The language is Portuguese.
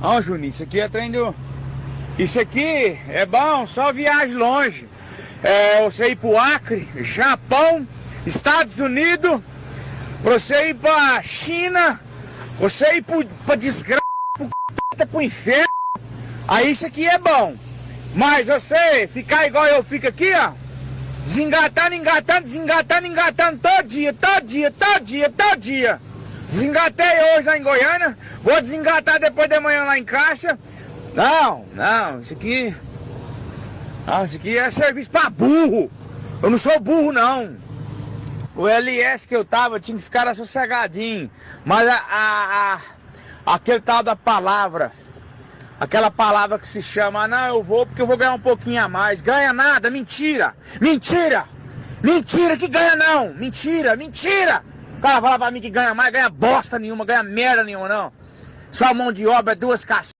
Não, Juninho, isso aqui é trem do... Isso aqui é bom, só viagem longe. Você ir pro Acre, Japão, Estados Unidos, você ir pra China, você ir pra desgraça, pro inferno. Aí isso aqui é bom. Mas você ficar igual eu fico aqui, ó, desengatando, engatando todo dia. Desengatei hoje lá em Goiânia, vou desengatar depois de manhã lá em Caixa. Não, isso aqui é serviço pra burro. Eu não sou burro, não. O LS que eu tava tinha que ficar sossegadinho. Mas aquele tal da palavra, aquela palavra que se chama, não, eu vou porque eu vou ganhar um pouquinho a mais. Ganha nada, mentira que ganha não, mentira. O cara fala pra mim que ganha mais, ganha bosta nenhuma, ganha merda nenhuma não. Só mão de obra é 2 cacetas.